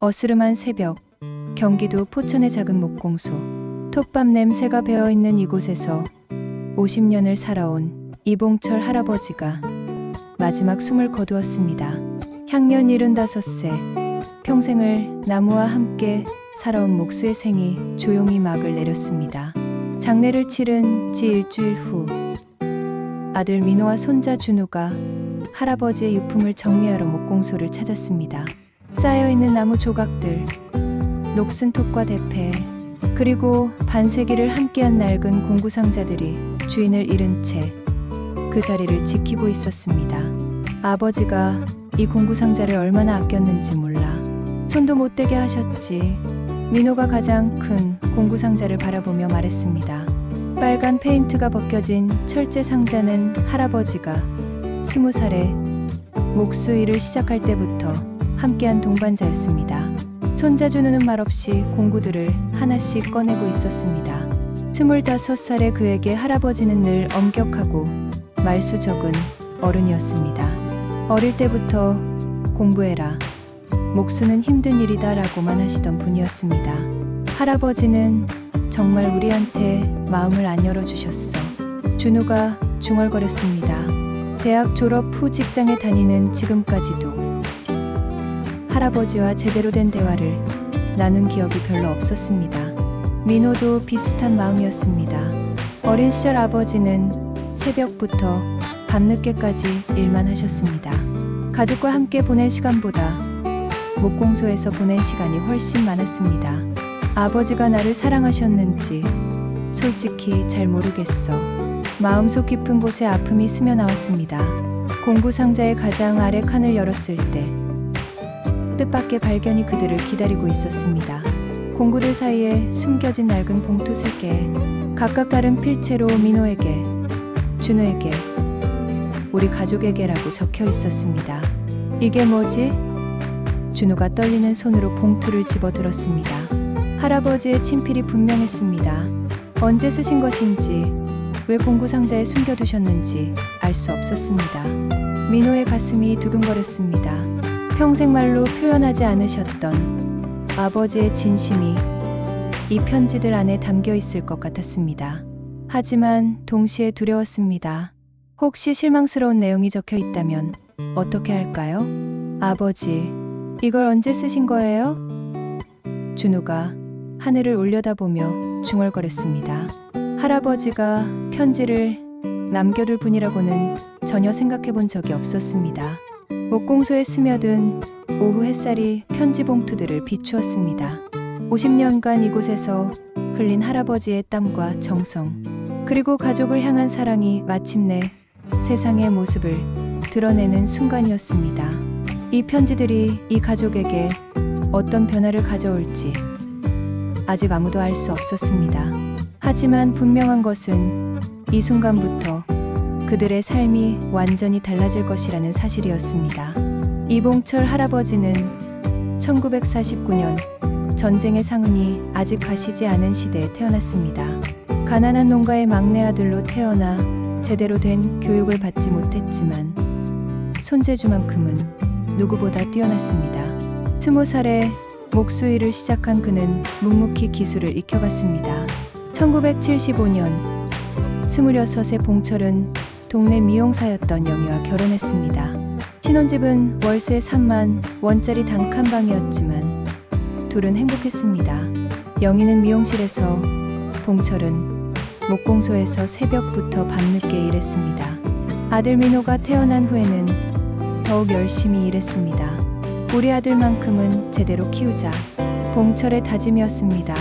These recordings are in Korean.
어스름한 새벽, 경기도 포천의 작은 목공소. 톱밥 냄새가 배어있는 이곳에서 50년을 살아온 이봉철 할아버지가 마지막 숨을 거두었습니다. 향년 75세, 평생을 나무와 함께 살아온 목수의 생이 조용히 막을 내렸습니다. 장례를 치른 지 일주일 후, 아들 민호와 손자 준우가 할아버지의 유품을 정리하러 목공소를 찾았습니다. 쌓여있는 나무 조각들, 녹슨 톱과 대패, 그리고 반세기를 함께한 낡은 공구상자들이 주인을 잃은 채 그 자리를 지키고 있었습니다. 아버지가 이 공구상자를 얼마나 아꼈는지 몰라 손도 못 대게 하셨지. 민호가 가장 큰 공구상자를 바라보며 말했습니다. 빨간 페인트가 벗겨진 철제 상자는 할아버지가 20살에 목수 일을 시작할 때부터 함께한 동반자였습니다. 손자 준우는 말없이 공구들을 하나씩 꺼내고 있었습니다. 25살의 그에게 할아버지는 늘 엄격하고 말수 적은 어른이었습니다. 어릴 때부터 공부해라, 목수는 힘든 일이다 라고만 하시던 분이었습니다. 할아버지는 정말 우리한테 마음을 안 열어주셨어. 준우가 중얼거렸습니다. 대학 졸업 후 직장에 다니는 지금까지도 할아버지와 제대로 된 대화를 나눈 기억이 별로 없었습니다. 민호도 비슷한 마음이었습니다. 어린 시절 아버지는 새벽부터 밤늦게까지 일만 하셨습니다. 가족과 함께 보낸 시간보다 목공소에서 보낸 시간이 훨씬 많았습니다. 아버지가 나를 사랑하셨는지 솔직히 잘 모르겠어. 마음속 깊은 곳에 아픔이 스며나왔습니다. 공구 상자의 가장 아래 칸을 열었을 때 뜻밖의 발견이 그들을 기다리고 있었습니다. 공구들 사이에 숨겨진 낡은 봉투 3개, 각각 다른 필체로 민호에게, 준우에게, 우리 가족에게라고 적혀 있었습니다. 이게 뭐지? 준우가 떨리는 손으로 봉투를 집어들었습니다. 할아버지의 친필이 분명했습니다. 언제 쓰신 것인지, 왜 공구 상자에 숨겨두셨는지 알 수 없었습니다. 민호의 가슴이 두근거렸습니다. 평생 말로 표현하지 않으셨던 아버지의 진심이 이 편지들 안에 담겨 있을 것 같았습니다. 하지만 동시에 두려웠습니다. 혹시 실망스러운 내용이 적혀 있다면 어떻게 할까요? 아버지, 이걸 언제 쓰신 거예요? 준우가 하늘을 올려다보며 중얼거렸습니다. 할아버지가 편지를 남겨둘 분이라고는 전혀 생각해 본 적이 없었습니다. 목공소에 스며든 오후 햇살이 편지 봉투들을 비추었습니다. 50년간 이곳에서 흘린 할아버지의 땀과 정성, 그리고 가족을 향한 사랑이 마침내 세상의 모습을 드러내는 순간이었습니다. 이 편지들이 이 가족에게 어떤 변화를 가져올지 아직 아무도 알 수 없었습니다. 하지만 분명한 것은 이 순간부터 그들의 삶이 완전히 달라질 것이라는 사실이었습니다. 이봉철 할아버지는 1949년 전쟁의 상흔이 아직 가시지 않은 시대에 태어났습니다. 가난한 농가의 막내 아들로 태어나 제대로 된 교육을 받지 못했지만 손재주만큼은 누구보다 뛰어났습니다. 20살에 목수 일을 시작한 그는 묵묵히 기술을 익혀갔습니다. 1975년 26의 봉철은 동네 미용사였던 영희와 결혼했습니다. 신혼집은 월세 3만 원짜리 단칸방이었지만 둘은 행복했습니다. 영희는 미용실에서, 봉철은 목공소에서 새벽부터 밤늦게 일했습니다. 아들 민호가 태어난 후에는 더욱 열심히 일했습니다. 우리 아들만큼은 제대로 키우자, 봉철의 다짐이었습니다.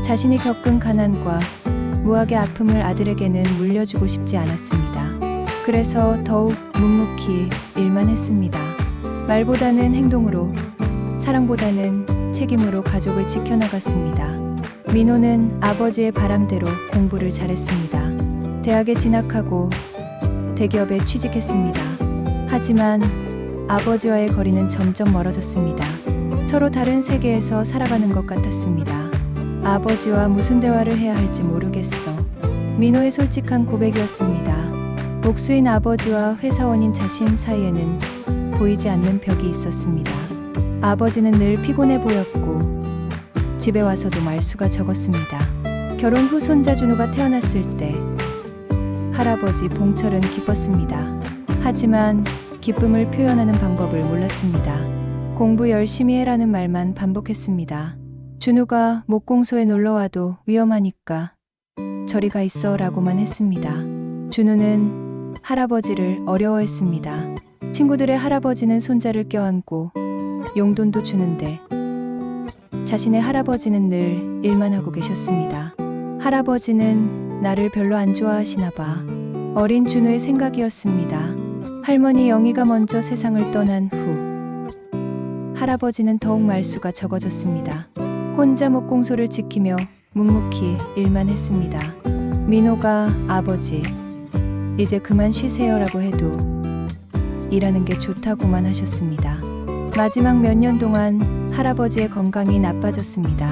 자신이 겪은 가난과 무학의 아픔을 아들에게는 물려주고 싶지 않았습니다. 그래서 더욱 묵묵히 일만 했습니다. 말보다는 행동으로, 사랑보다는 책임으로 가족을 지켜나갔습니다. 민호는 아버지의 바람대로 공부를 잘했습니다. 대학에 진학하고 대기업에 취직했습니다. 하지만 아버지와의 거리는 점점 멀어졌습니다. 서로 다른 세계에서 살아가는 것 같았습니다. 아버지와 무슨 대화를 해야 할지 모르겠어. 민호의 솔직한 고백이었습니다. 목수인 아버지와 회사원인 자신 사이에는 보이지 않는 벽이 있었습니다. 아버지는 늘 피곤해 보였고 집에 와서도 말수가 적었습니다. 결혼 후 손자 준우가 태어났을 때 할아버지 봉철은 기뻤습니다. 하지만 기쁨을 표현하는 방법을 몰랐습니다. 공부 열심히 해라는 말만 반복했습니다. 준우가 목공소에 놀러와도 위험하니까 저리 가 있어 라고만 했습니다. 준우는 할아버지를 어려워했습니다. 친구들의 할아버지는 손자를 껴안고 용돈도 주는데 자신의 할아버지는 늘 일만 하고 계셨습니다. 할아버지는 나를 별로 안 좋아하시나 봐. 어린 준우의 생각이었습니다. 할머니 영희가 먼저 세상을 떠난 후 할아버지는 더욱 말수가 적어졌습니다. 혼자 목공소를 지키며 묵묵히 일만 했습니다. 민호가 아버지, 이제 그만 쉬세요 라고 해도 일하는 게 좋다고만 하셨습니다. 마지막 몇 년 동안 할아버지의 건강이 나빠졌습니다.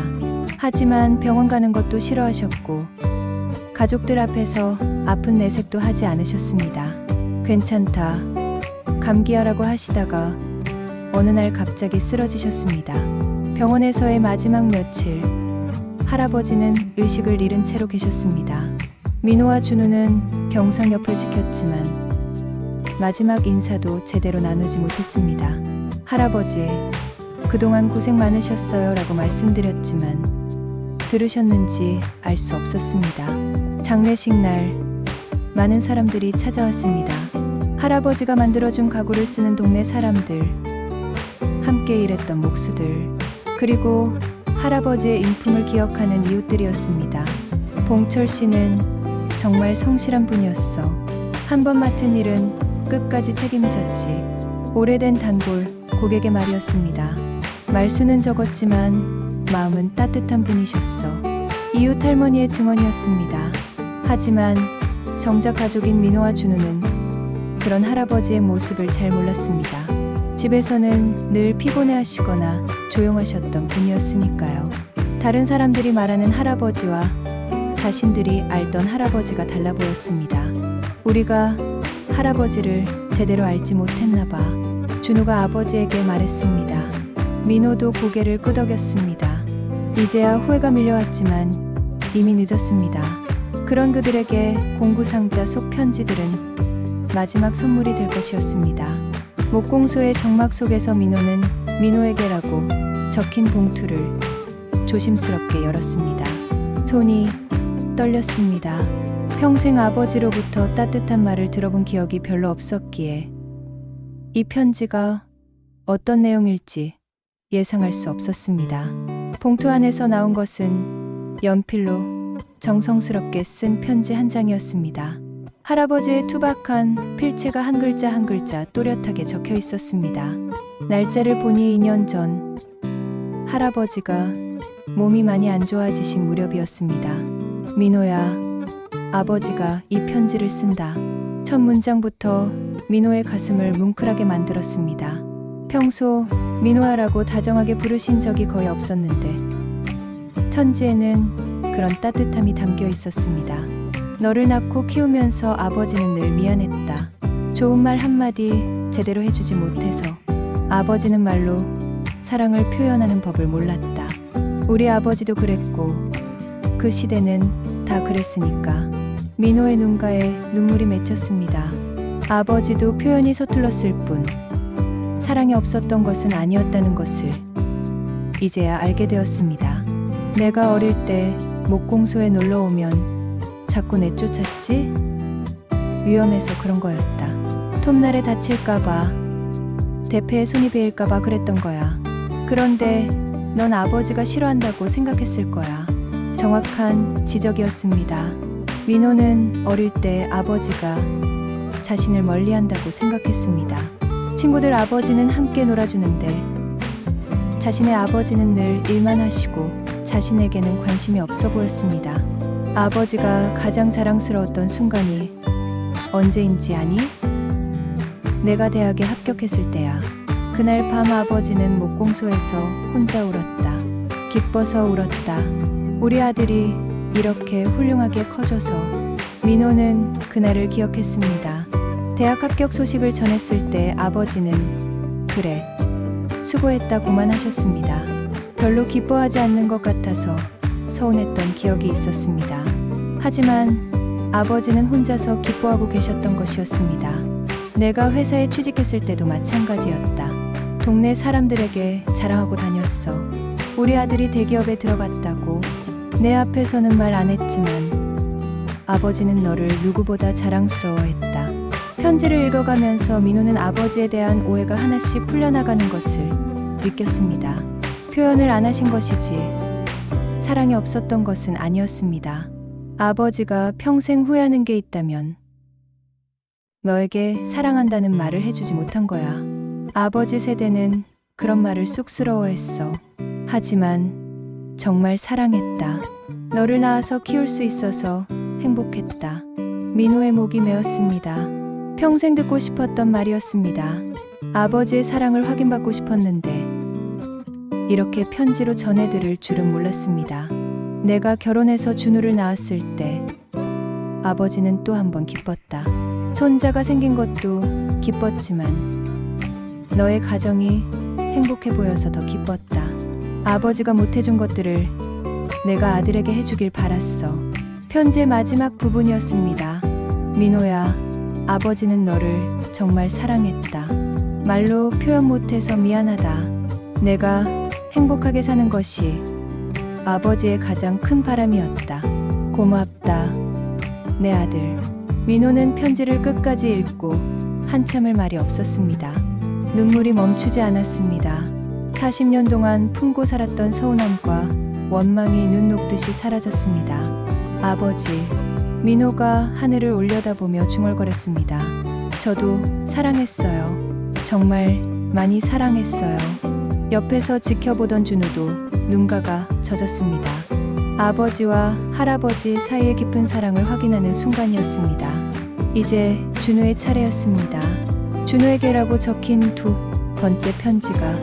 하지만 병원 가는 것도 싫어하셨고 가족들 앞에서 아픈 내색도 하지 않으셨습니다. 괜찮다, 감기야라고 하시다가 어느 날 갑자기 쓰러지셨습니다. 병원에서의 마지막 며칠, 할아버지는 의식을 잃은 채로 계셨습니다. 민호와 준우는 병상 옆을 지켰지만 마지막 인사도 제대로 나누지 못했습니다. 할아버지, 그동안 고생 많으셨어요 라고 말씀드렸지만 들으셨는지 알 수 없었습니다. 장례식 날 많은 사람들이 찾아왔습니다. 할아버지가 만들어준 가구를 쓰는 동네 사람들, 함께 일했던 목수들, 그리고 할아버지의 인품을 기억하는 이웃들이었습니다. 봉철 씨는 정말 성실한 분이었어. 한 번 맡은 일은 끝까지 책임졌지. 오래된 단골 고객의 말이었습니다. 말수는 적었지만 마음은 따뜻한 분이셨어. 이웃 할머니의 증언이었습니다. 하지만 정작 가족인 민호와 준우는 그런 할아버지의 모습을 잘 몰랐습니다. 집에서는 늘 피곤해하시거나 조용하셨던 분이었으니까요. 다른 사람들이 말하는 할아버지와 자신들이 알던 할아버지가 달라 보였습니다. 우리가 할아버지를 제대로 알지 못했나 봐. 준우가 아버지에게 말했습니다. 민호도 고개를 끄덕였습니다. 이제야 후회가 밀려왔지만 이미 늦었습니다. 그런 그들에게 공구상자 속 편지들은 마지막 선물이 될 것이었습니다. 목공소의 정막 속에서 민호는 민호에게라고 적힌 봉투를 조심스럽게 열었습니다. 손이 떨렸습니다. 평생 아버지로부터 따뜻한 말을 들어본 기억이 별로 없었기에 이 편지가 어떤 내용일지 예상할 수 없었습니다. 봉투 안에서 나온 것은 연필로 정성스럽게 쓴 편지 한 장이었습니다. 할아버지의 투박한 필체가 한 글자 한 글자 또렷하게 적혀 있었습니다. 날짜를 보니 2년 전 할아버지가 몸이 많이 안 좋아지신 무렵이었습니다. 민호야, 아버지가 이 편지를 쓴다. 첫 문장부터 민호의 가슴을 뭉클하게 만들었습니다. 평소 민호야라고 다정하게 부르신 적이 거의 없었는데 편지에는 그런 따뜻함이 담겨 있었습니다. 너를 낳고 키우면서 아버지는 늘 미안했다. 좋은 말 한마디 제대로 해주지 못해서 아버지는 말로 사랑을 표현하는 법을 몰랐다. 우리 아버지도 그랬고 그 시대는 다 그랬으니까. 민호의 눈가에 눈물이 맺혔습니다. 아버지도 표현이 서툴렀을 뿐 사랑이 없었던 것은 아니었다는 것을 이제야 알게 되었습니다. 내가 어릴 때 목공소에 놀러 오면 자꾸 내쫓았지? 위험해서 그런 거였다. 톱날에 다칠까봐, 대패에 손이 베일까봐 그랬던 거야. 그런데 넌 아버지가 싫어한다고 생각했을 거야. 정확한 지적이었습니다. 민호는 어릴 때 아버지가 자신을 멀리한다고 생각했습니다. 친구들 아버지는 함께 놀아주는데 자신의 아버지는 늘 일만 하시고 자신에게는 관심이 없어 보였습니다. 아버지가 가장 자랑스러웠던 순간이 언제인지 아니? 내가 대학에 합격했을 때야. 그날 밤 아버지는 목공소에서 혼자 울었다. 기뻐서 울었다. 우리 아들이 이렇게 훌륭하게 커져서. 민호는 그날을 기억했습니다. 대학 합격 소식을 전했을 때 아버지는 그래, 수고했다고만 하셨습니다. 별로 기뻐하지 않는 것 같아서 서운했던 기억이 있었습니다. 하지만 아버지는 혼자서 기뻐하고 계셨던 것이었습니다. 내가 회사에 취직했을 때도 마찬가지였다. 동네 사람들에게 자랑하고 다녔어. 우리 아들이 대기업에 들어갔다고. 내 앞에서는 말 안 했지만 아버지는 너를 누구보다 자랑스러워했다. 편지를 읽어가면서 민호는 아버지에 대한 오해가 하나씩 풀려나가는 것을 느꼈습니다. 표현을 안 하신 것이지 사랑이 없었던 것은 아니었습니다. 아버지가 평생 후회하는 게 있다면 너에게 사랑한다는 말을 해주지 못한 거야. 아버지 세대는 그런 말을 쑥스러워했어. 하지만 정말 사랑했다. 너를 낳아서 키울 수 있어서 행복했다. 민호의 목이 메었습니다. 평생 듣고 싶었던 말이었습니다. 아버지의 사랑을 확인받고 싶었는데 이렇게 편지로 전해들을 줄은 몰랐습니다. 내가 결혼해서 준우를 낳았을 때 아버지는 또 한 번 기뻤다. 손자가 생긴 것도 기뻤지만 너의 가정이 행복해 보여서 더 기뻤다. 아버지가 못해준 것들을 내가 아들에게 해주길 바랐어. 편지의 마지막 부분이었습니다. 민호야, 아버지는 너를 정말 사랑했다. 말로 표현 못해서 미안하다. 내가 행복하게 사는 것이 아버지의 가장 큰 바람이었다. 고맙다, 내 아들. 민호는 편지를 끝까지 읽고 한참을 말이 없었습니다. 눈물이 멈추지 않았습니다. 40년 동안 품고 살았던 서운함과 원망이 눈 녹듯이 사라졌습니다. 아버지, 민호가 하늘을 올려다보며 중얼거렸습니다. 저도 사랑했어요. 정말 많이 사랑했어요. 옆에서 지켜보던 준우도 눈가가 젖었습니다. 아버지와 할아버지 사이의 깊은 사랑을 확인하는 순간이었습니다. 이제 준우의 차례였습니다. 준우에게라고 적힌 2번째 편지가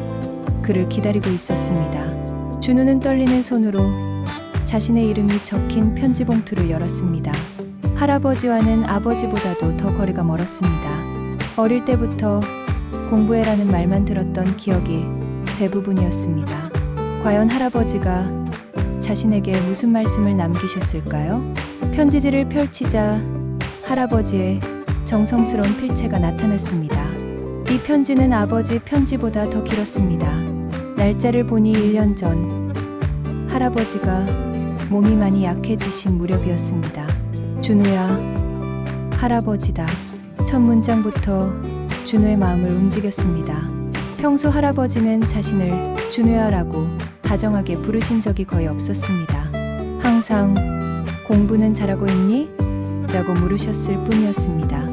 그를 기다리고 있었습니다. 준우는 떨리는 손으로 자신의 이름이 적힌 편지 봉투를 열었습니다. 할아버지와는 아버지보다도 더 거리가 멀었습니다. 어릴 때부터 공부해라는 말만 들었던 기억이 대부분이었습니다. 과연 할아버지가 자신에게 무슨 말씀을 남기셨을까요? 편지지를 펼치자 할아버지의 정성스러운 필체가 나타났습니다. 이 편지는 아버지 편지보다 더 길었습니다. 날짜를 보니 1년 전 할아버지가 몸이 많이 약해지신 무렵이었습니다. 준우야, 할아버지다. 첫 문장부터 준우의 마음을 움직였습니다. 평소 할아버지는 자신을 준우야라고 다정하게 부르신 적이 거의 없었습니다. 항상 공부는 잘하고 있니? 라고 물으셨을 뿐이었습니다.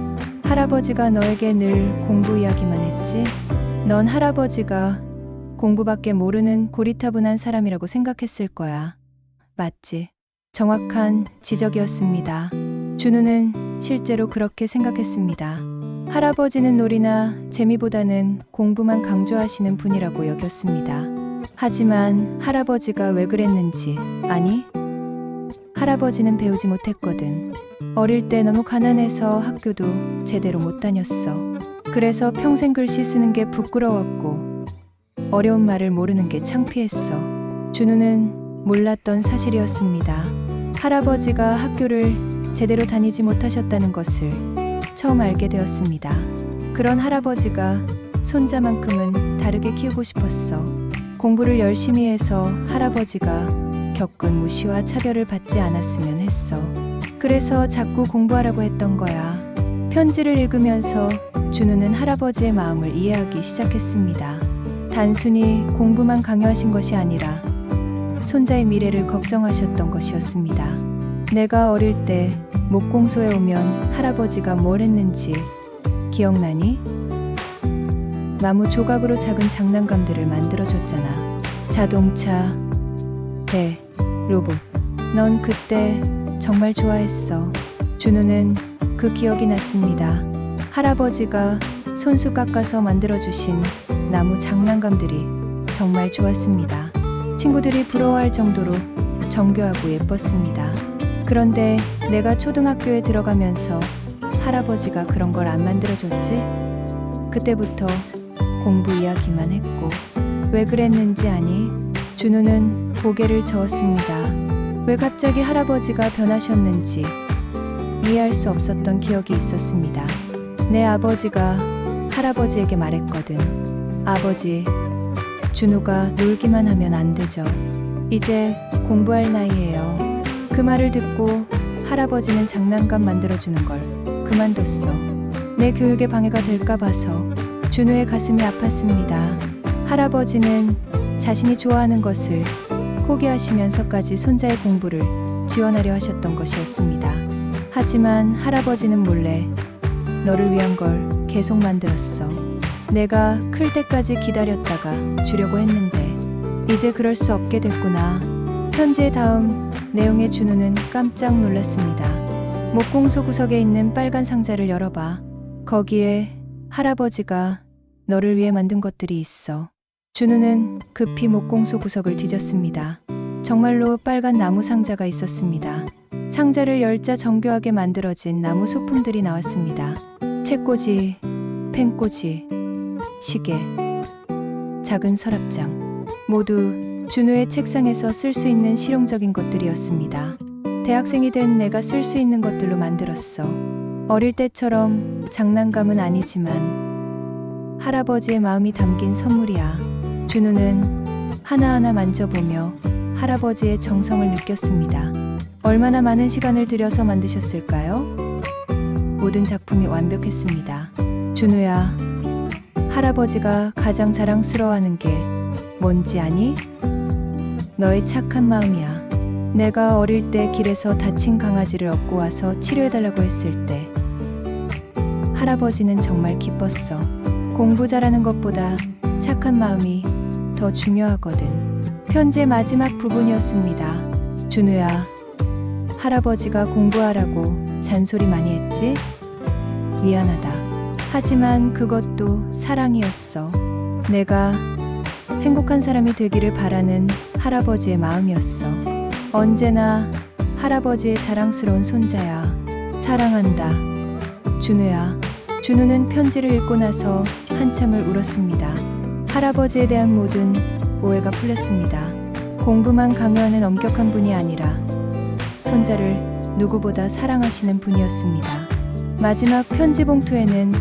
할아버지가 너에게 늘 공부 이야기만 했지? 넌 할아버지가 공부밖에 모르는 고리타분한 사람이라고 생각했을 거야. 맞지? 정확한 지적이었습니다. 준우는 실제로 그렇게 생각했습니다. 할아버지는 놀이나 재미보다는 공부만 강조하시는 분이라고 여겼습니다. 하지만 할아버지가 왜 그랬는지, 아니, 할아버지는 배우지 못했거든. 어릴 때 너무 가난해서 학교도 제대로 못 다녔어. 그래서 평생 글씨 쓰는 게 부끄러웠고 어려운 말을 모르는 게 창피했어. 준우는 몰랐던 사실이었습니다. 할아버지가 학교를 제대로 다니지 못하셨다는 것을 처음 알게 되었습니다. 그런 할아버지가 손자만큼은 다르게 키우고 싶었어. 공부를 열심히 해서 할아버지가 겪은 무시와 차별을 받지 않았으면 했어. 그래서 자꾸 공부하라고 했던 거야. 편지를 읽으면서 준우는 할아버지의 마음을 이해하기 시작했습니다. 단순히 공부만 강요하신 것이 아니라 손자의 미래를 걱정하셨던 것이었습니다. 내가 어릴 때 목공소에 오면 할아버지가 뭘 했는지 기억나니? 나무 조각으로 작은 장난감들을 만들어줬잖아. 자동차, 배, 로봇. 넌 그때 정말 좋아했어. 준우는 그 기억이 났습니다. 할아버지가 손수 깎아서 만들어주신 나무 장난감들이 정말 좋았습니다. 친구들이 부러워할 정도로 정교하고 예뻤습니다. 그런데 내가 초등학교에 들어가면서 할아버지가 그런 걸 안 만들어줬지? 그때부터 공부 이야기만 했고. 왜 그랬는지 아니? 준우는 고개를 저었습니다. 왜 갑자기 할아버지가 변하셨는지 이해할 수 없었던 기억이 있었습니다. 내 아버지가 할아버지에게 말했거든. 아버지, 준우가 놀기만 하면 안 되죠. 이제 공부할 나이예요. 그 말을 듣고 할아버지는 장난감 만들어주는 걸 그만뒀어. 내 교육에 방해가 될까 봐서. 준우의 가슴이 아팠습니다. 할아버지는 자신이 좋아하는 것을 포기하시면서까지 손자의 공부를 지원하려 하셨던 것이었습니다. 하지만 할아버지는 몰래 너를 위한 걸 계속 만들었어. 내가 클 때까지 기다렸다가 주려고 했는데 이제 그럴 수 없게 됐구나. 편지의 다음 내용에 준우는 깜짝 놀랐습니다. 목공소 구석에 있는 빨간 상자를 열어봐. 거기에 할아버지가 너를 위해 만든 것들이 있어. 준우는 급히 목공소 구석을 뒤졌습니다. 정말로 빨간 나무 상자가 있었습니다. 상자를 열자 정교하게 만들어진 나무 소품들이 나왔습니다. 책꽂이, 펜꽂이, 시계, 작은 서랍장. 모두 준우의 책상에서 쓸 수 있는 실용적인 것들이었습니다. 대학생이 된 내가 쓸 수 있는 것들로 만들었어. 어릴 때처럼 장난감은 아니지만 할아버지의 마음이 담긴 선물이야. 준우는 하나하나 만져보며 할아버지의 정성을 느꼈습니다. 얼마나 많은 시간을 들여서 만드셨을까요? 모든 작품이 완벽했습니다. 준우야, 할아버지가 가장 자랑스러워하는 게 뭔지 아니? 너의 착한 마음이야. 내가 어릴 때 길에서 다친 강아지를 얻고 와서 치료해달라고 했을 때 할아버지는 정말 기뻤어. 공부 잘하는 것보다 착한 마음이 더 중요하거든. 편지의 마지막 부분이었습니다. 준우야, 할아버지가 공부하라고 잔소리 많이 했지? 미안하다. 하지만 그것도 사랑이었어. 내가 행복한 사람이 되기를 바라는 할아버지의 마음이었어. 언제나 할아버지의 자랑스러운 손자야. 사랑한다. 준우야. 준우는 편지를 읽고 나서 한참을 울었습니다. 할아버지에 대한 모든 오해가 풀렸습니다. 공부만 강요하는 엄격한 분이 아니라 손자를 누구보다 사랑하시는 분이었습니다. 마지막 편지 봉투에는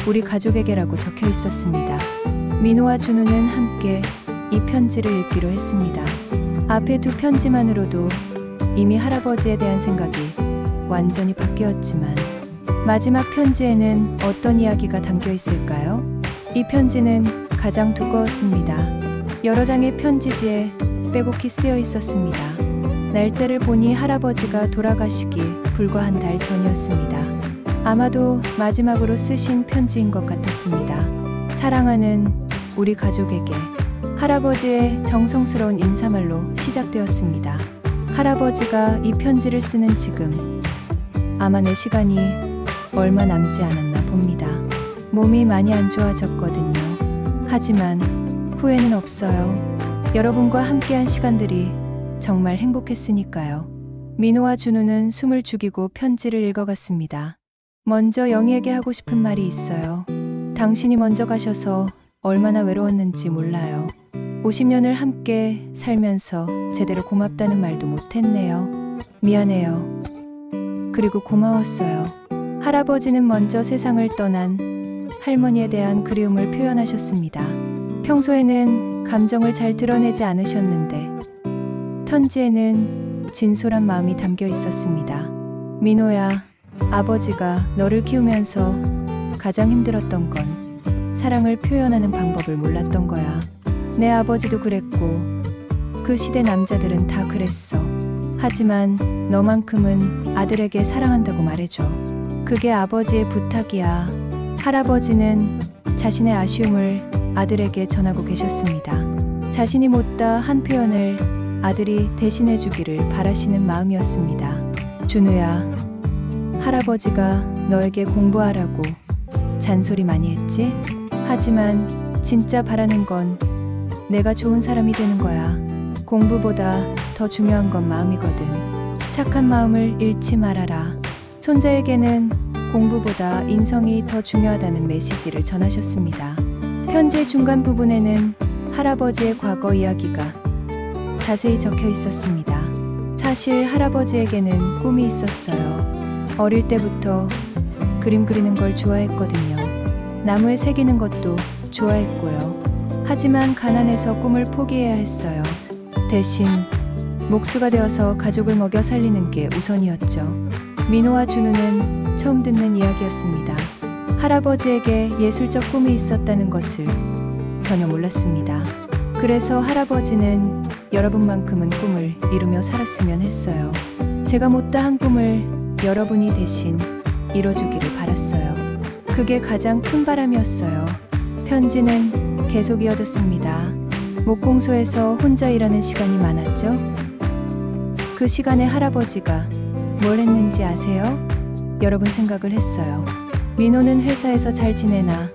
우리 가족에게라고 적혀 있었습니다. 민호와 준우는 함께 이 편지를 읽기로 했습니다. 앞에 두 편지만으로도 이미 할아버지에 대한 생각이 완전히 바뀌었지만 마지막 편지에는 어떤 이야기가 담겨 있을까요? 이 편지는 가장 두꺼웠습니다. 여러 장의 편지지에 빼곡히 쓰여 있었습니다. 날짜를 보니 할아버지가 돌아가시기 불과 한 달 전이었습니다. 아마도 마지막으로 쓰신 편지인 것 같았습니다. 사랑하는 우리 가족에게. 할아버지의 정성스러운 인사말로 시작되었습니다. 할아버지가 이 편지를 쓰는 지금 아마 내 시간이 얼마 남지 않았나 봅니다. 몸이 많이 안 좋아졌거든요. 하지만 후회는 없어요. 여러분과 함께한 시간들이 정말 행복했으니까요. 민호와 준우는 숨을 죽이고 편지를 읽어갔습니다. 먼저 영희에게 하고 싶은 말이 있어요. 당신이 먼저 가셔서 얼마나 외로웠는지 몰라요. 50년을 함께 살면서 제대로 고맙다는 말도 못했네요. 미안해요. 그리고 고마웠어요. 할아버지는 먼저 세상을 떠난 할머니에 대한 그리움을 표현하셨습니다. 평소에는 감정을 잘 드러내지 않으셨는데 편지에는 진솔한 마음이 담겨 있었습니다. 민호야, 아버지가 너를 키우면서 가장 힘들었던 건 사랑을 표현하는 방법을 몰랐던 거야. 내 아버지도 그랬고 그 시대 남자들은 다 그랬어. 하지만 너만큼은 아들에게 사랑한다고 말해줘. 그게 아버지의 부탁이야. 할아버지는 자신의 아쉬움을 아들에게 전하고 계셨습니다. 자신이 못다 한 표현을 아들이 대신해 주기를 바라시는 마음이었습니다. 준우야, 할아버지가 너에게 공부하라고 잔소리 많이 했지? 하지만 진짜 바라는 건 내가 좋은 사람이 되는 거야. 공부보다 더 중요한 건 마음이거든. 착한 마음을 잃지 말아라. 손자에게는 공부보다 인성이 더 중요하다는 메시지를 전하셨습니다. 편지 중간 부분에는 할아버지의 과거 이야기가 자세히 적혀 있었습니다. 사실 할아버지에게는 꿈이 있었어요. 어릴 때부터 그림 그리는 걸 좋아했거든요. 나무에 새기는 것도 좋아했고요. 하지만 가난해서 꿈을 포기해야 했어요. 대신 목수가 되어서 가족을 먹여 살리는 게 우선이었죠. 민호와 준우는 처음 듣는 이야기였습니다. 할아버지에게 예술적 꿈이 있었다는 것을 전혀 몰랐습니다. 그래서 할아버지는 여러분만큼은 꿈을 이루며 살았으면 했어요. 제가 못다한 꿈을 여러분이 대신 이뤄주기를 바랐어요. 그게 가장 큰 바람이었어요. 편지는 계속 이어졌습니다. 목공소에서 혼자 일하는 시간이 많았죠. 그 시간에 할아버지가 뭘 했는지 아세요? 여러분 생각을 했어요. 민호는 회사에서 잘 지내나,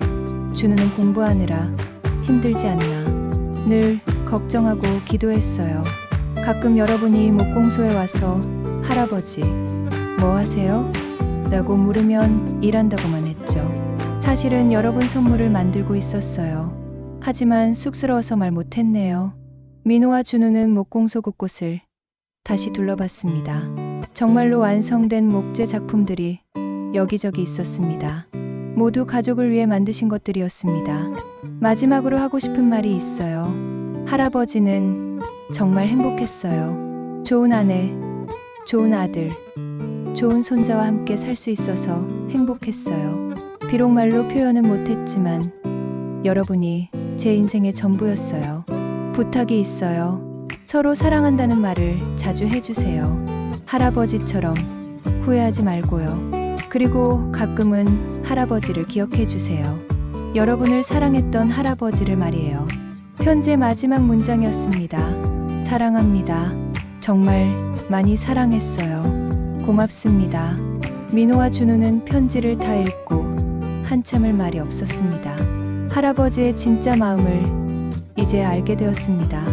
준우는 공부하느라 힘들지 않나 늘 걱정하고 기도했어요. 가끔 여러분이 목공소에 와서 할아버지 뭐 하세요? 라고 물으면 일한다고만 했죠. 사실은 여러분 선물을 만들고 있었어요. 하지만 쑥스러워서 말 못했네요. 민호와 준우는 목공소 곳곳을 다시 둘러봤습니다. 정말로 완성된 목재 작품들이 여기저기 있었습니다. 모두 가족을 위해 만드신 것들이었습니다. 마지막으로 하고 싶은 말이 있어요. 할아버지는 정말 행복했어요. 좋은 아내, 좋은 아들, 좋은 손자와 함께 살 수 있어서 행복했어요. 비록 말로 표현은 못했지만 여러분이 제 인생의 전부였어요. 부탁이 있어요. 서로 사랑한다는 말을 자주 해주세요. 할아버지처럼 후회하지 말고요. 그리고 가끔은 할아버지를 기억해 주세요. 여러분을 사랑했던 할아버지를 말이에요. 편지의 마지막 문장이었습니다. 사랑합니다. 정말 많이 사랑했어요. 고맙습니다. 민호와 준우는 편지를 다 읽고 한참을 말이 없었습니다. 할아버지의 진짜 마음을 이제 알게 되었습니다.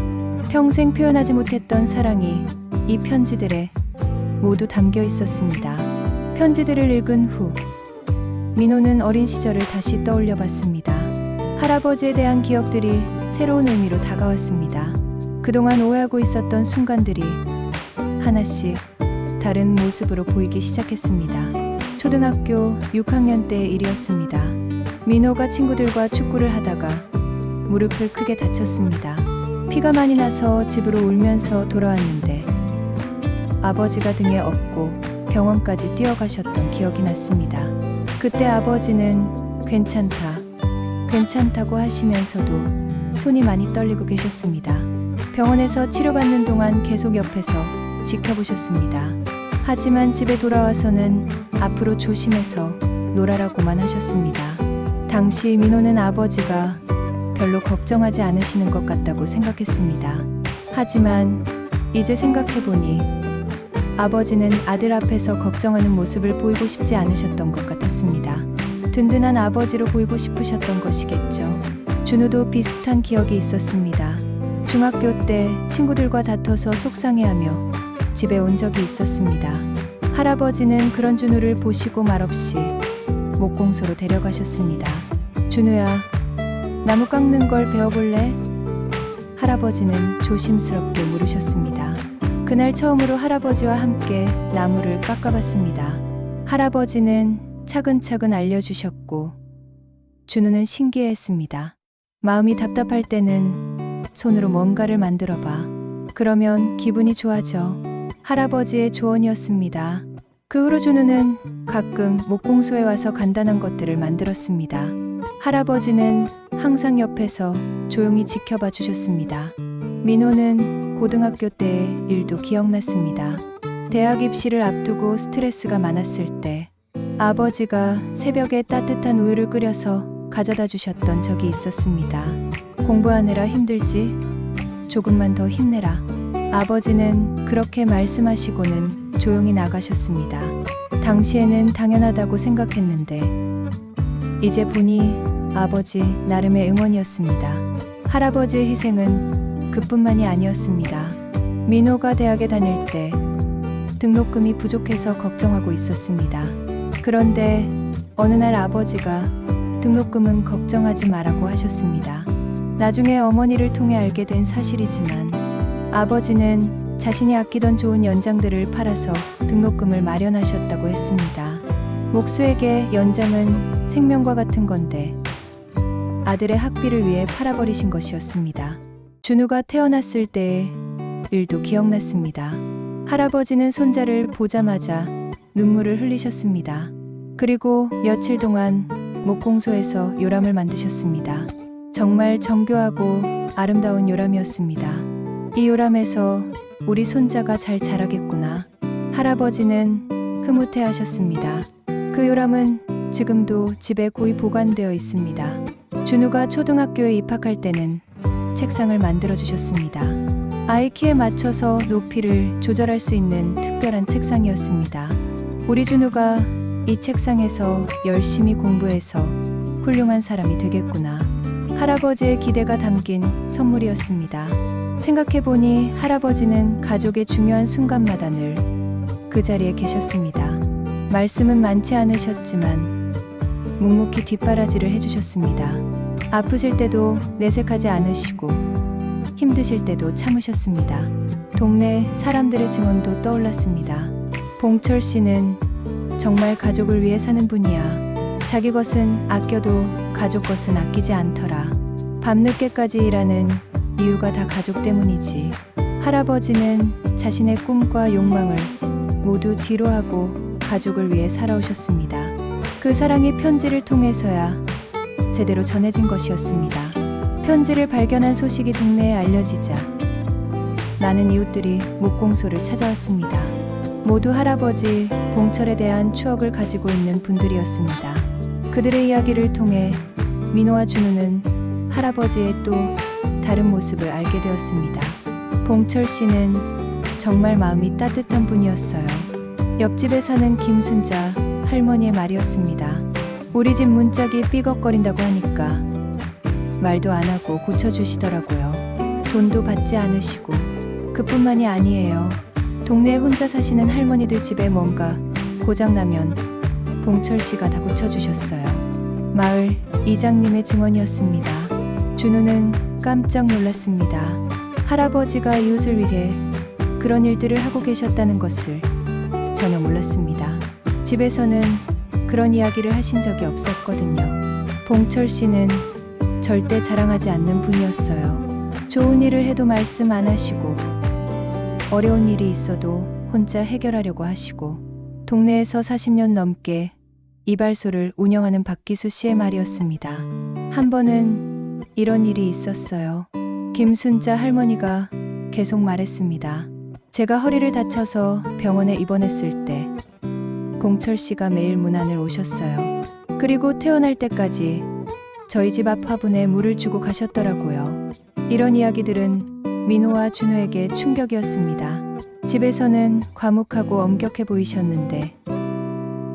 평생 표현하지 못했던 사랑이 이 편지들에 모두 담겨 있었습니다. 편지들을 읽은 후 민호는 어린 시절을 다시 떠올려 봤습니다. 할아버지에 대한 기억들이 새로운 의미로 다가왔습니다. 그동안 오해하고 있었던 순간들이 하나씩 다른 모습으로 보이기 시작했습니다. 초등학교 6학년 때의 일이었습니다. 민호가 친구들과 축구를 하다가 무릎을 크게 다쳤습니다. 피가 많이 나서 집으로 울면서 돌아왔는데 아버지가 등에 업고 병원까지 뛰어가셨던 기억이 났습니다. 그때 아버지는 괜찮다고 하시면서도 손이 많이 떨리고 계셨습니다. 병원에서 치료받는 동안 계속 옆에서 지켜보셨습니다. 하지만 집에 돌아와서는 앞으로 조심해서 놀아라고만 하셨습니다. 당시 민호는 아버지가 별로 걱정하지 않으시는 것 같다고 생각했습니다. 하지만 이제 생각해보니 아버지는 아들 앞에서 걱정하는 모습을 보이고 싶지 않으셨던 것 같았습니다. 든든한 아버지로 보이고 싶으셨던 것이겠죠. 준우도 비슷한 기억이 있었습니다. 중학교 때 친구들과 다퉈서 속상해하며 집에 온 적이 있었습니다. 할아버지는 그런 준우를 보시고 말없이 목공소로 데려가셨습니다. 준우야, 나무 깎는 걸 배워볼래? 할아버지는 조심스럽게 물으셨습니다. 그날 처음으로 할아버지와 함께 나무를 깎아봤습니다. 할아버지는 차근차근 알려주셨고 준우는 신기해했습니다. 마음이 답답할 때는 손으로 뭔가를 만들어봐. 그러면 기분이 좋아져. 할아버지의 조언이었습니다. 그 후로 준우는 가끔 목공소에 와서 간단한 것들을 만들었습니다. 할아버지는 항상 옆에서 조용히 지켜봐 주셨습니다. 민호는 고등학교 때의 일도 기억났습니다. 대학 입시를 앞두고 스트레스가 많았을 때 아버지가 새벽에 따뜻한 우유를 끓여서 가져다 주셨던 적이 있었습니다. 공부하느라 힘들지? 조금만 더 힘내라. 아버지는 그렇게 말씀하시고는 조용히 나가셨습니다. 당시에는 당연하다고 생각했는데 이제 보니 아버지 나름의 응원이었습니다. 할아버지의 희생은 그뿐만이 아니었습니다. 민호가 대학에 다닐 때 등록금이 부족해서 걱정하고 있었습니다. 그런데 어느 날 아버지가 등록금은 걱정하지 말라고 하셨습니다. 나중에 어머니를 통해 알게 된 사실이지만 아버지는 자신이 아끼던 좋은 연장들을 팔아서 등록금을 마련하셨다고 했습니다. 목수에게 연장은 생명과 같은 건데 아들의 학비를 위해 팔아버리신 것이었습니다. 준우가 태어났을 때의 일도 기억났습니다. 할아버지는 손자를 보자마자 눈물을 흘리셨습니다. 그리고 며칠 동안 목공소에서 요람을 만드셨습니다. 정말 정교하고 아름다운 요람이었습니다. 이 요람에서 우리 손자가 잘 자라겠구나. 할아버지는 흐뭇해하셨습니다. 그 요람은 지금도 집에 고이 보관되어 있습니다. 준우가 초등학교에 입학할 때는 책상을 만들어 주셨습니다. 아이 키에 맞춰서 높이를 조절할 수 있는 특별한 책상이었습니다. 우리 준우가 이 책상에서 열심히 공부해서 훌륭한 사람이 되겠구나. 할아버지의 기대가 담긴 선물이었습니다. 생각해보니 할아버지는 가족의 중요한 순간마다 늘 그 자리에 계셨습니다. 말씀은 많지 않으셨지만 묵묵히 뒷바라지를 해주셨습니다. 아프실 때도 내색하지 않으시고 힘드실 때도 참으셨습니다. 동네 사람들의 증언도 떠올랐습니다. 봉철 씨는 정말 가족을 위해 사는 분이야. 자기 것은 아껴도 가족 것은 아끼지 않더라. 밤늦게까지 일하는 이유가 다 가족 때문이지. 할아버지는 자신의 꿈과 욕망을 모두 뒤로하고 가족을 위해 살아오셨습니다. 그 사랑이 편지를 통해서야 제대로 전해진 것이었습니다. 편지를 발견한 소식이 동네에 알려지자 많은 이웃들이 목공소를 찾아왔습니다. 모두 할아버지 봉철에 대한 추억을 가지고 있는 분들이었습니다. 그들의 이야기를 통해 민호와 준우는 할아버지의 또 다른 모습을 알게 되었습니다. 봉철 씨는 정말 마음이 따뜻한 분이었어요. 옆집에 사는 김순자 할머니의 말이었습니다. 우리 집 문짝이 삐걱거린다고 하니까 말도 안 하고 고쳐주시더라고요. 돈도 받지 않으시고 그뿐만이 아니에요. 동네에 혼자 사시는 할머니들 집에 뭔가 고장나면 봉철 씨가 다 고쳐주셨어요. 마을 이장님의 증언이었습니다. 준우는 깜짝 놀랐습니다. 할아버지가 이웃을 위해 그런 일들을 하고 계셨다는 것을 전혀 몰랐습니다. 집에서는 그런 이야기를 하신 적이 없었거든요. 봉철 씨는 절대 자랑하지 않는 분이었어요. 좋은 일을 해도 말씀 안 하시고 어려운 일이 있어도 혼자 해결하려고 하시고 동네에서 40년 넘게 이발소를 운영하는 박기수 씨의 말이었습니다. 한 번은 이런 일이 있었어요. 김순자 할머니가 계속 말했습니다. 제가 허리를 다쳐서 병원에 입원했을 때 공철 씨가 매일 문 안을 오셨어요. 그리고 퇴원할 때까지 저희 집 앞 화분에 물을 주고 가셨더라고요. 이런 이야기들은 민호와 준우에게 충격이었습니다. 집에서는 과묵하고 엄격해 보이셨는데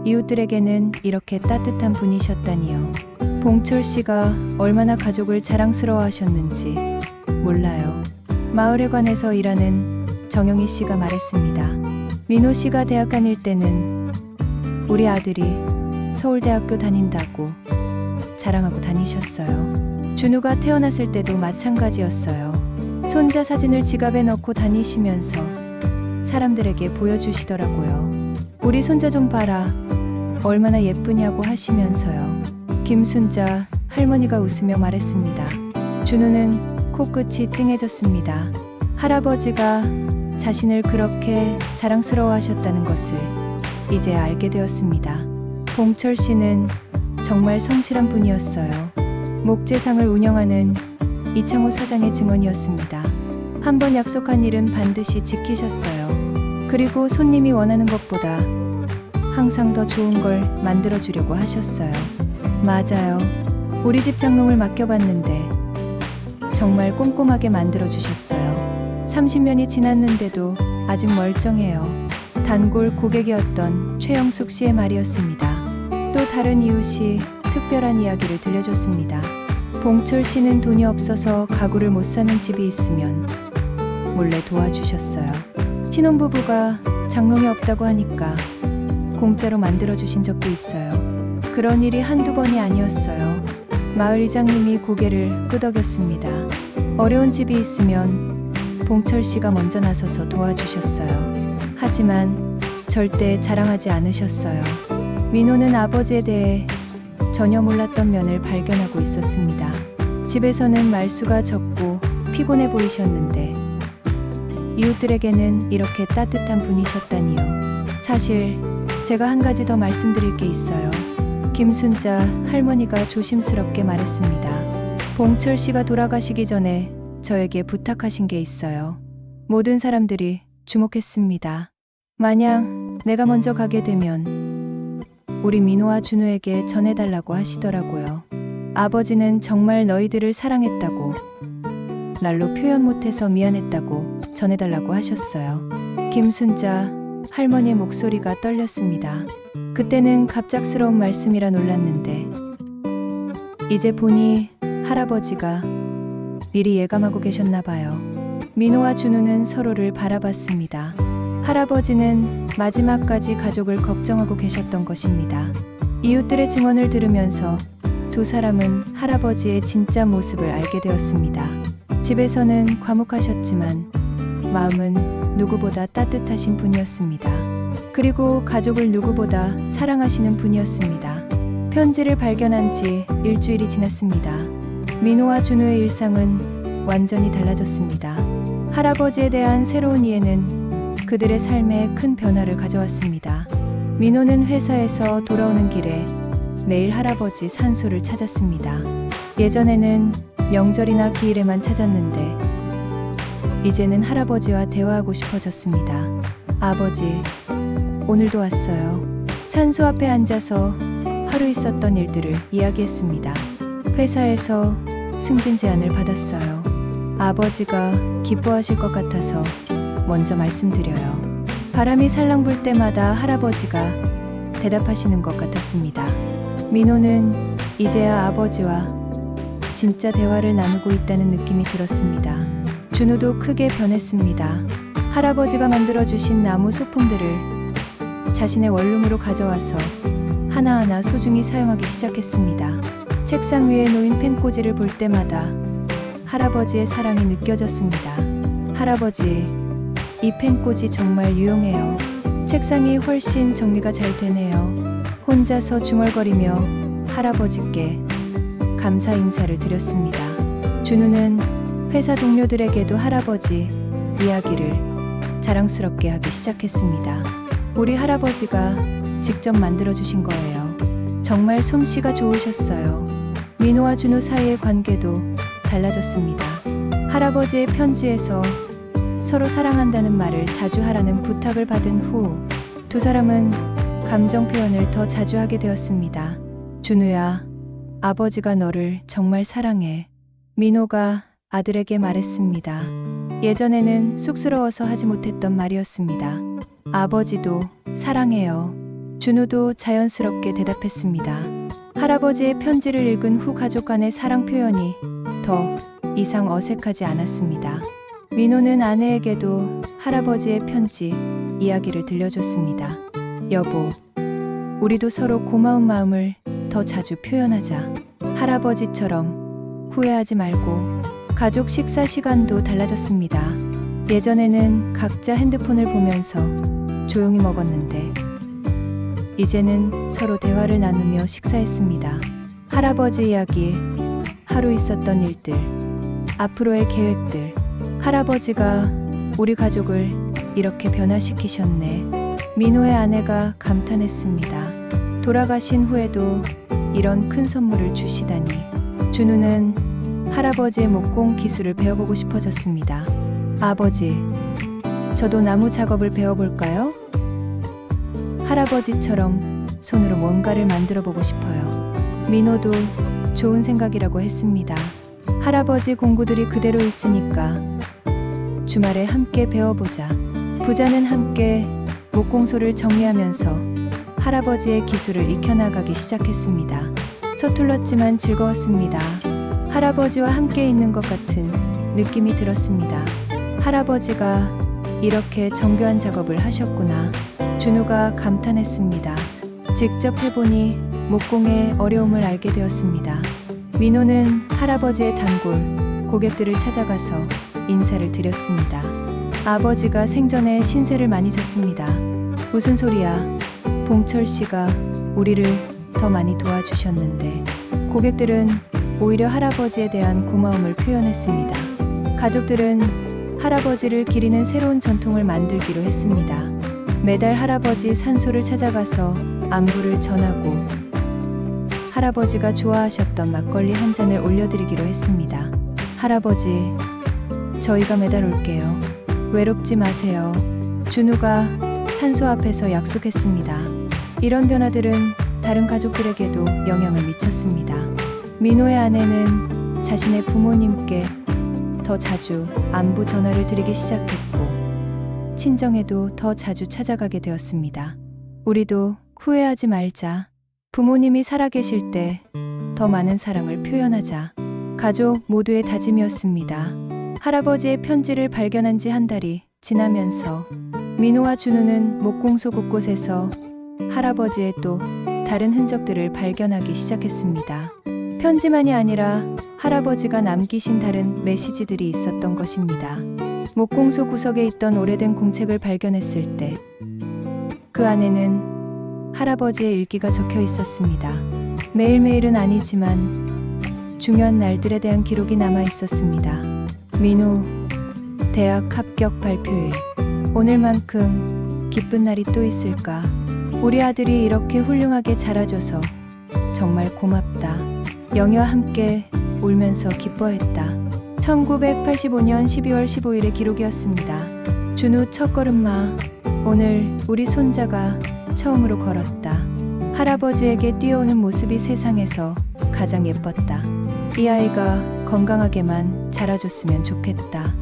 이웃들에게는 이렇게 따뜻한 분이셨다니요. 봉철 씨가 얼마나 가족을 자랑스러워하셨는지 몰라요. 마을에 관해서 일하는 정영희 씨가 말했습니다. 민호 씨가 대학 다닐 때는 우리 아들이 서울대학교 다닌다고 자랑하고 다니셨어요. 준우가 태어났을 때도 마찬가지였어요. 손자 사진을 지갑에 넣고 다니시면서 사람들에게 보여주시더라고요. 우리 손자 좀 봐라. 얼마나 예쁘냐고 하시면서요. 김순자 할머니가 웃으며 말했습니다. 준우는 코끝이 찡해졌습니다. 할아버지가 자신을 그렇게 자랑스러워하셨다는 것을 이제 알게 되었습니다. 봉철 씨는 정말 성실한 분이었어요. 목재상을 운영하는 이창호 사장의 증언이었습니다. 한번 약속한 일은 반드시 지키셨어요. 그리고 손님이 원하는 것보다 항상 더 좋은 걸 만들어주려고 하셨어요. 맞아요. 우리 집 장롱을 맡겨봤는데 정말 꼼꼼하게 만들어주셨어요. 30년이 지났는데도 아직 멀쩡해요. 단골 고객이었던 최영숙 씨의 말이었습니다. 또 다른 이웃이 특별한 이야기를 들려줬습니다. 봉철 씨는 돈이 없어서 가구를 못 사는 집이 있으면 몰래 도와주셨어요. 신혼부부가 장롱이 없다고 하니까 공짜로 만들어주신 적도 있어요. 그런 일이 한두 번이 아니었어요. 마을 이장님이 고개를 끄덕였습니다. 어려운 집이 있으면 봉철 씨가 먼저 나서서 도와주셨어요. 하지만 절대 자랑하지 않으셨어요. 민호는 아버지에 대해 전혀 몰랐던 면을 발견하고 있었습니다. 집에서는 말수가 적고 피곤해 보이셨는데 이웃들에게는 이렇게 따뜻한 분이셨다니요. 사실 제가 한 가지 더 말씀드릴 게 있어요. 김순자 할머니가 조심스럽게 말했습니다. 봉철 씨가 돌아가시기 전에 저에게 부탁하신 게 있어요. 모든 사람들이 주목했습니다. 만약 내가 먼저 가게 되면 우리 민호와 준우에게 전해달라고 하시더라고요. 아버지는 정말 너희들을 사랑했다고, 날로 표현 못해서 미안했다고 전해달라고 하셨어요. 김순자 할머니의 목소리가 떨렸습니다. 그때는 갑작스러운 말씀이라 놀랐는데 이제 보니 할아버지가 미리 예감하고 계셨나 봐요. 민호와 준우는 서로를 바라봤습니다. 할아버지는 마지막까지 가족을 걱정하고 계셨던 것입니다. 이웃들의 증언을 들으면서 두 사람은 할아버지의 진짜 모습을 알게 되었습니다. 집에서는 과묵하셨지만 마음은 누구보다 따뜻하신 분이었습니다. 그리고 가족을 누구보다 사랑하시는 분이었습니다. 편지를 발견한 지 일주일이 지났습니다. 민호와 준우의 일상은 완전히 달라졌습니다. 할아버지에 대한 새로운 이해는 그들의 삶에 큰 변화를 가져왔습니다. 민호는 회사에서 돌아오는 길에 매일 할아버지 산소를 찾았습니다. 예전에는 명절이나 기일에만 찾았는데 이제는 할아버지와 대화하고 싶어졌습니다. 아버지, 오늘도 왔어요. 산소 앞에 앉아서 하루 있었던 일들을 이야기했습니다. 회사에서 승진 제안을 받았어요. 아버지가 기뻐하실 것 같아서 먼저 말씀드려요. 바람이 살랑 불 때마다 할아버지가 대답하시는 것 같았습니다. 민호는 이제야 아버지와 진짜 대화를 나누고 있다는 느낌이 들었습니다. 준우도 크게 변했습니다. 할아버지가 만들어주신 나무 소품들을 자신의 원룸으로 가져와서 하나하나 소중히 사용하기 시작했습니다. 책상 위에 놓인 펜꽂이를 볼 때마다 할아버지의 사랑이 느껴졌습니다. 할아버지, 이 펜꽂이 정말 유용해요. 책상이 훨씬 정리가 잘 되네요. 혼자서 중얼거리며 할아버지께 감사 인사를 드렸습니다. 준우는 회사 동료들에게도 할아버지 이야기를 자랑스럽게 하기 시작했습니다. 우리 할아버지가 직접 만들어주신 거예요. 정말 솜씨가 좋으셨어요. 민호와 준우 사이의 관계도 달라졌습니다. 할아버지의 편지에서 서로 사랑한다는 말을 자주 하라는 부탁을 받은 후 두 사람은 감정 표현을 더 자주 하게 되었습니다. 준우야, 아버지가 너를 정말 사랑해. 민호가 아들에게 말했습니다. 예전에는 쑥스러워서 하지 못했던 말이었습니다. 아버지도 사랑해요. 준우도 자연스럽게 대답했습니다. 할아버지의 편지를 읽은 후 가족 간의 사랑 표현이 더 이상 어색하지 않았습니다. 민호는 아내에게도 할아버지의 편지 이야기를 들려줬습니다. 여보, 우리도 서로 고마운 마음을 더 자주 표현하자. 할아버지처럼 후회하지 말고. 가족 식사 시간도 달라졌습니다. 예전에는 각자 핸드폰을 보면서 조용히 먹었는데 이제는 서로 대화를 나누며 식사했습니다. 할아버지 이야기, 하루 있었던 일들, 앞으로의 계획들. 할아버지가 우리 가족을 이렇게 변화시키셨네. 민호의 아내가 감탄했습니다. 돌아가신 후에도 이런 큰 선물을 주시다니. 준우는 할아버지의 목공 기술을 배워보고 싶어졌습니다. 아버지, 저도 나무 작업을 배워볼까요? 할아버지처럼 손으로 뭔가를 만들어 보고 싶어요. 민호도 좋은 생각이라고 했습니다. 할아버지 공구들이 그대로 있으니까 주말에 함께 배워보자. 부자는 함께 목공소를 정리하면서 할아버지의 기술을 익혀나가기 시작했습니다. 서툴렀지만 즐거웠습니다. 할아버지와 함께 있는 것 같은 느낌이 들었습니다. 할아버지가 이렇게 정교한 작업을 하셨구나. 준우가 감탄했습니다. 직접 해보니 목공의 어려움을 알게 되었습니다. 민호는 할아버지의 단골 고객들을 찾아가서 인사를 드렸습니다. 아버지가 생전에 신세를 많이 졌습니다. 무슨 소리야? 봉철 씨가 우리를 더 많이 도와주셨는데. 고객들은 오히려 할아버지에 대한 고마움을 표현했습니다. 가족들은 할아버지를 기리는 새로운 전통을 만들기로 했습니다. 매달 할아버지 산소를 찾아가서 안부를 전하고 할아버지가 좋아하셨던 막걸리 한 잔을 올려드리기로 했습니다. 할아버지, 저희가 매달 올게요. 외롭지 마세요. 준우가 산소 앞에서 약속했습니다. 이런 변화들은 다른 가족들에게도 영향을 미쳤습니다. 민호의 아내는 자신의 부모님께 더 자주 안부 전화를 드리기 시작했고 친정에도 더 자주 찾아가게 되었습니다. 우리도 후회하지 말자. 부모님이 살아계실 때 더 많은 사랑을 표현하자. 가족 모두의 다짐이었습니다. 할아버지의 편지를 발견한 지 한 달이 지나면서 민호와 준우는 목공소 곳곳에서 할아버지의 또 다른 흔적들을 발견하기 시작했습니다. 편지만이 아니라 할아버지가 남기신 다른 메시지들이 있었던 것입니다. 목공소 구석에 있던 오래된 공책을 발견했을 때 그 안에는 할아버지의 일기가 적혀 있었습니다. 매일매일은 아니지만 중요한 날들에 대한 기록이 남아 있었습니다. 민호, 대학 합격 발표일. 오늘만큼 기쁜 날이 또 있을까? 우리 아들이 이렇게 훌륭하게 자라줘서 정말 고맙다. 영희와 함께 울면서 기뻐했다. 1985년 12월 15일의 기록이었습니다. 준우 첫걸음마. 오늘 우리 손자가 처음으로 걸었다. 할아버지에게 뛰어오는 모습이 세상에서 가장 예뻤다. 이 아이가 건강하게만 자라줬으면 좋겠다.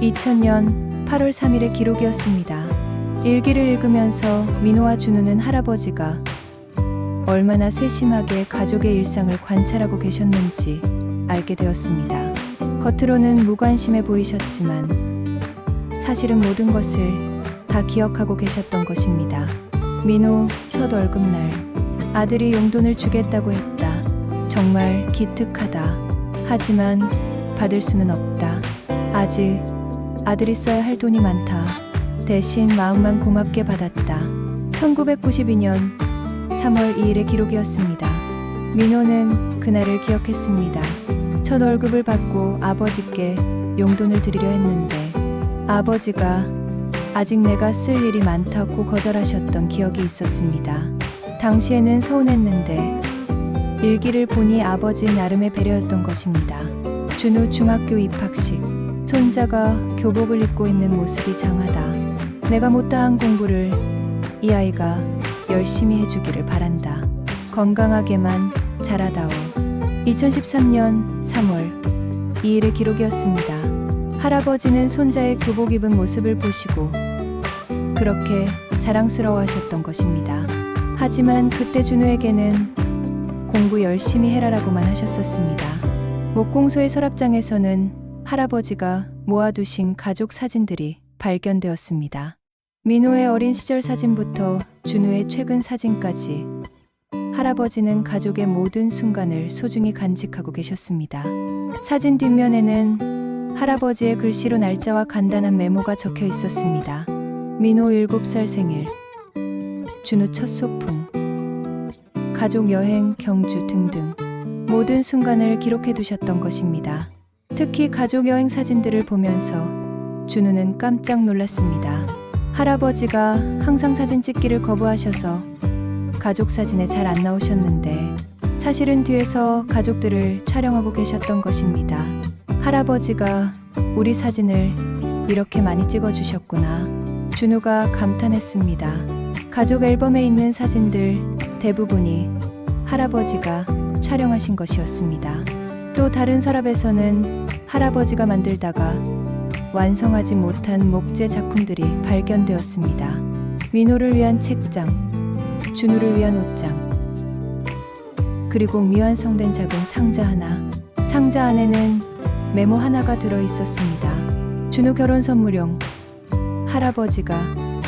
2000년 8월 3일의 기록이었습니다. 일기를 읽으면서 민호와 준우는 할아버지가 얼마나 세심하게 가족의 일상을 관찰하고 계셨는지 알게 되었습니다. 겉으로는 무관심해 보이셨지만 사실은 모든 것을 다 기억하고 계셨던 것입니다. 민호 첫 월급날 아들이 용돈을 주겠다고 했다. 정말 기특하다. 하지만 받을 수는 없다. 아직 아들이 써야 할 돈이 많다. 대신 마음만 고맙게 받았다. 1992년 3월 2일의 기록이었습니다. 민호는 그날을 기억했습니다. 첫 월급을 받고 아버지께 용돈을 드리려 했는데 아버지가 아직 내가 쓸 일이 많다고 거절하셨던 기억이 있었습니다. 당시에는 서운했는데 일기를 보니 아버지 나름의 배려였던 것입니다. 준우 중학교 입학식. 손자가 교복을 입고 있는 모습이 장하다. 내가 못다한 공부를 이 아이가 열심히 해주기를 바란다. 건강하게만 자라다오. 2013년 3월 2일의 기록이었습니다. 할아버지는 손자의 교복 입은 모습을 보시고 그렇게 자랑스러워하셨던 것입니다. 하지만 그때 준우에게는 공부 열심히 해라라고만 하셨었습니다. 목공소의 서랍장에서는 할아버지가 모아두신 가족 사진들이 발견되었습니다. 민호의 어린 시절 사진부터 준우의 최근 사진까지 할아버지는 가족의 모든 순간을 소중히 간직하고 계셨습니다. 사진 뒷면에는 할아버지의 글씨로 날짜와 간단한 메모가 적혀 있었습니다. 민호 7살 생일, 준우 첫 소풍, 가족 여행, 경주 등등 모든 순간을 기록해 두셨던 것입니다. 특히 가족 여행 사진들을 보면서 준우는 깜짝 놀랐습니다. 할아버지가 항상 사진 찍기를 거부하셔서 가족 사진에 잘 안 나오셨는데 사실은 뒤에서 가족들을 촬영하고 계셨던 것입니다. 할아버지가 우리 사진을 이렇게 많이 찍어주셨구나. 준우가 감탄했습니다. 가족 앨범에 있는 사진들 대부분이 할아버지가 촬영하신 것이었습니다. 또 다른 서랍에서는 할아버지가 만들다가 완성하지 못한 목재 작품들이 발견되었습니다. 민호를 위한 책장, 준우를 위한 옷장, 그리고 미완성된 작은 상자 하나. 상자 안에는 메모 하나가 들어있었습니다. 준우 결혼 선물용, 할아버지가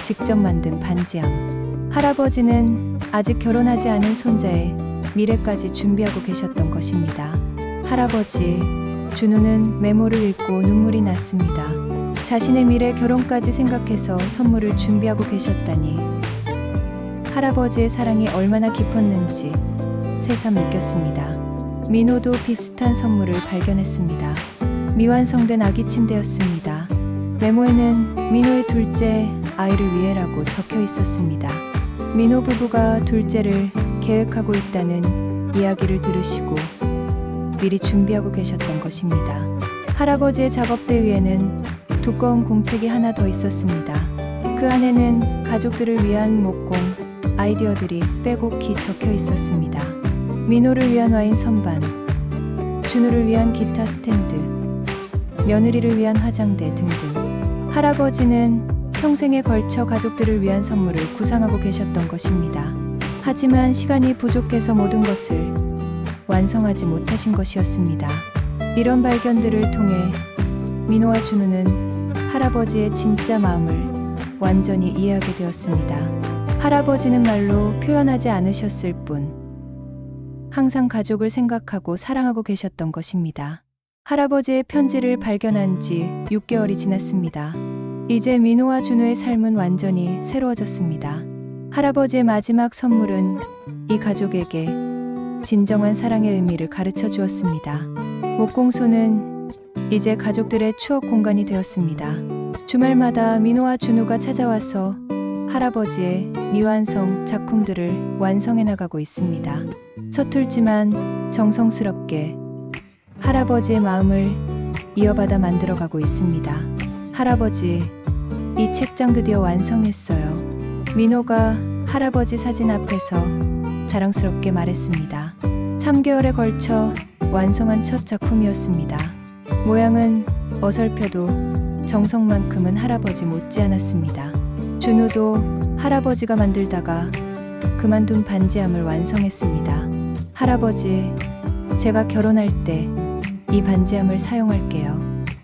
직접 만든 반지함. 할아버지는 아직 결혼하지 않은 손자의 미래까지 준비하고 계셨던 것입니다. 할아버지, 준우는 메모를 읽고 눈물이 났습니다. 자신의 미래 결혼까지 생각해서 선물을 준비하고 계셨다니 할아버지의 사랑이 얼마나 깊었는지 새삼 느꼈습니다. 민호도 비슷한 선물을 발견했습니다. 미완성된 아기 침대였습니다. 메모에는 민호의 둘째 아이를 위해라고 적혀 있었습니다. 민호 부부가 둘째를 계획하고 있다는 이야기를 들으시고 미리 준비하고 계셨던 것입니다. 할아버지의 작업대 위에는 두꺼운 공책이 하나 더 있었습니다. 그 안에는 가족들을 위한 목공 아이디어들이 빼곡히 적혀 있었습니다. 민호를 위한 와인 선반, 준우를 위한 기타 스탠드, 며느리를 위한 화장대 등등. 할아버지는 평생에 걸쳐 가족들을 위한 선물을 구상하고 계셨던 것입니다. 하지만 시간이 부족해서 모든 것을 완성하지 못하신 것이었습니다. 이런 발견들을 통해 민호와 준우는 할아버지의 진짜 마음을 완전히 이해하게 되었습니다. 할아버지는 말로 표현하지 않으셨을 뿐 항상 가족을 생각하고 사랑하고 계셨던 것입니다. 할아버지의 편지를 발견한 지 6개월이 지났습니다. 이제 민호와 준우의 삶은 완전히 새로워졌습니다. 할아버지의 마지막 선물은 이 가족에게 진정한 사랑의 의미를 가르쳐 주었습니다. 목공소는 이제 가족들의 추억 공간이 되었습니다. 주말마다 민호와 준우가 찾아와서 할아버지의 미완성 작품들을 완성해 나가고 있습니다. 서툴지만 정성스럽게 할아버지의 마음을 이어받아 만들어가고 있습니다. 할아버지, 이 책장 드디어 완성했어요. 민호가 할아버지 사진 앞에서 자랑스럽게 말했습니다. 3개월에 걸쳐 완성한 첫 작품이었습니다. 모양은 어설펴도 정성만큼은 할아버지 못지않았습니다. 준우도 할아버지가 만들다가 그만둔 반지함을 완성했습니다. 할아버지, 제가 결혼할 때 이 반지함을 사용할게요.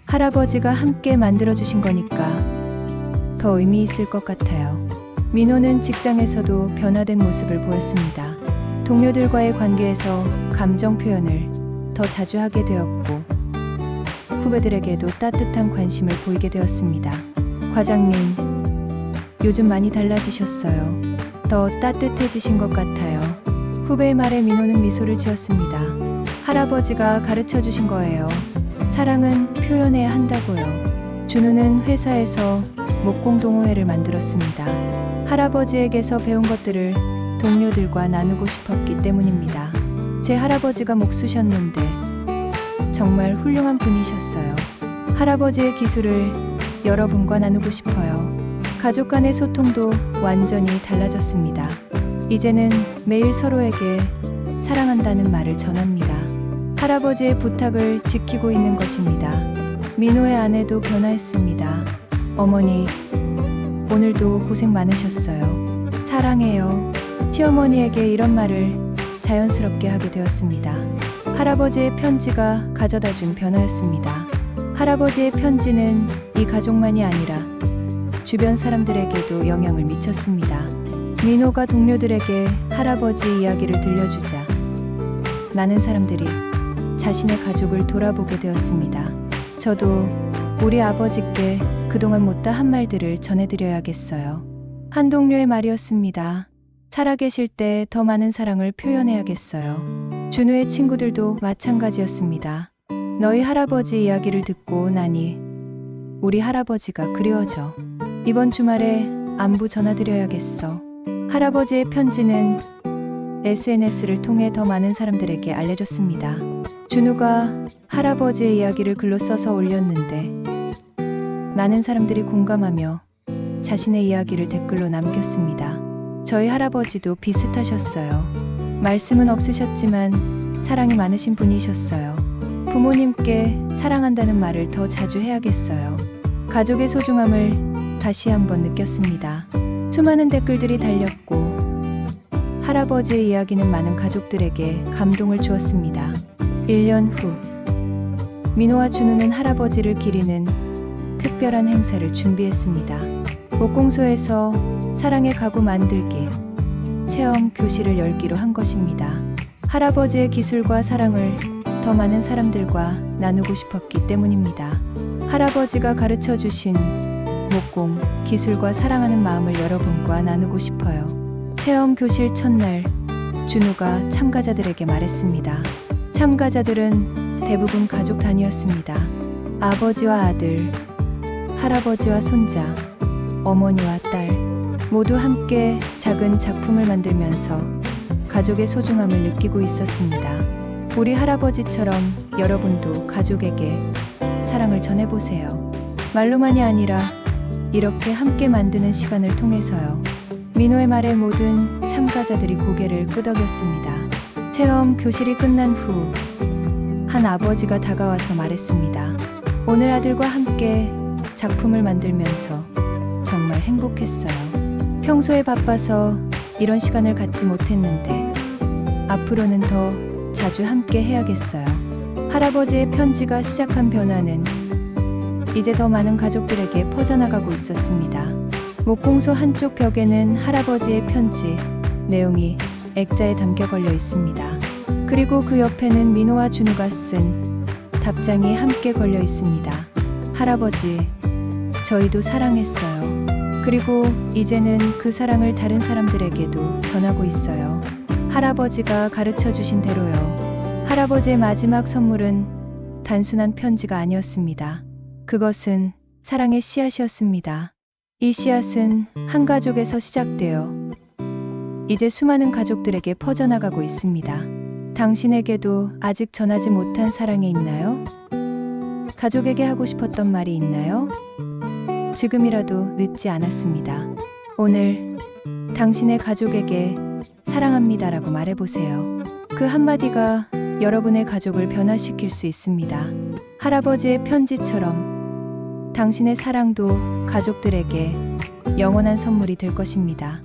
할아버지가 함께 만들어주신 거니까 더 의미 있을 것 같아요. 민호는 직장에서도 변화된 모습을 보였습니다. 동료들과의 관계에서 감정 표현을 더 자주 하게 되었고 후배들에게도 따뜻한 관심을 보이게 되었습니다. 과장님, 요즘 많이 달라지셨어요. 더 따뜻해지신 것 같아요. 후배의 말에 민호는 미소를 지었습니다. 할아버지가 가르쳐 주신 거예요. 사랑은 표현해야 한다고요. 준우는 회사에서 목공 동호회를 만들었습니다. 할아버지에게서 배운 것들을 동료들과 나누고 싶었기 때문입니다. 제 할아버지가 목수셨는데 정말 훌륭한 분이셨어요. 할아버지의 기술을 여러분과 나누고 싶어요. 가족 간의 소통도 완전히 달라졌습니다. 이제는 매일 서로에게 사랑한다는 말을 전합니다. 할아버지의 부탁을 지키고 있는 것입니다. 민호의 아내도 변화했습니다. 어머니, 오늘도 고생 많으셨어요. 사랑해요. 시어머니에게 이런 말을 자연스럽게 하게 되었습니다. 할아버지의 편지가 가져다 준 변화였습니다. 할아버지의 편지는 이 가족만이 아니라 주변 사람들에게도 영향을 미쳤습니다. 민호가 동료들에게 할아버지 이야기를 들려주자 많은 사람들이 자신의 가족을 돌아보게 되었습니다. 저도 우리 아버지께 그동안 못다 한 말들을 전해드려야겠어요. 한 동료의 말이었습니다. 살아계실 때 더 많은 사랑을 표현해야겠어요. 준우의 친구들도 마찬가지였습니다. 너희 할아버지 이야기를 듣고 나니 우리 할아버지가 그리워져. 이번 주말에 안부 전화드려야겠어. 할아버지의 편지는 SNS를 통해 더 많은 사람들에게 알려졌습니다. 준우가 할아버지의 이야기를 글로 써서 올렸는데 많은 사람들이 공감하며 자신의 이야기를 댓글로 남겼습니다. 저희 할아버지도 비슷하셨어요. 말씀은 없으셨지만 사랑이 많으신 분이셨어요. 부모님께 사랑한다는 말을 더 자주 해야겠어요. 가족의 소중함을 다시 한번 느꼈습니다. 수많은 댓글들이 달렸고 할아버지의 이야기는 많은 가족들에게 감동을 주었습니다. 1년 후 민호와 준우는 할아버지를 기리는 특별한 행사를 준비했습니다. 목공소에서 사랑의 가구 만들기 체험 교실을 열기로 한 것입니다. 할아버지의 기술과 사랑을 더 많은 사람들과 나누고 싶었기 때문입니다. 할아버지가 가르쳐 주신 목공, 기술과 사랑하는 마음을 여러분과 나누고 싶어요. 체험 교실 첫날, 준우가 참가자들에게 말했습니다. 참가자들은 대부분 가족 단위였습니다. 아버지와 아들, 할아버지와 손자, 어머니와 딸, 모두 함께 작은 작품을 만들면서 가족의 소중함을 느끼고 있었습니다. 우리 할아버지처럼 여러분도 가족에게 사랑을 전해보세요. 말로만이 아니라 이렇게 함께 만드는 시간을 통해서요. 민호의 말에 모든 참가자들이 고개를 끄덕였습니다. 체험 교실이 끝난 후 한 아버지가 다가와서 말했습니다. 오늘 아들과 함께 작품을 만들면서 정말 행복했어요. 평소에 바빠서 이런 시간을 갖지 못했는데 앞으로는 더 자주 함께 해야겠어요. 할아버지의 편지가 시작한 변화는 이제 더 많은 가족들에게 퍼져나가고 있었습니다. 목공소 한쪽 벽에는 할아버지의 편지 내용이 액자에 담겨 걸려 있습니다. 그리고 그 옆에는 민호와 준우가 쓴 답장이 함께 걸려 있습니다. 할아버지, 저희도 사랑했어요. 그리고 이제는 그 사랑을 다른 사람들에게도 전하고 있어요. 할아버지가 가르쳐 주신 대로요. 할아버지의 마지막 선물은 단순한 편지가 아니었습니다. 그것은 사랑의 씨앗이었습니다. 이 씨앗은 한 가족에서 시작되어 이제 수많은 가족들에게 퍼져나가고 있습니다. 당신에게도 아직 전하지 못한 사랑이 있나요? 가족에게 하고 싶었던 말이 있나요? 지금이라도 늦지 않았습니다. 오늘 당신의 가족에게 사랑합니다라고 말해보세요. 그 한마디가 여러분의 가족을 변화시킬 수 있습니다. 할아버지의 편지처럼 당신의 사랑도 가족들에게 영원한 선물이 될 것입니다.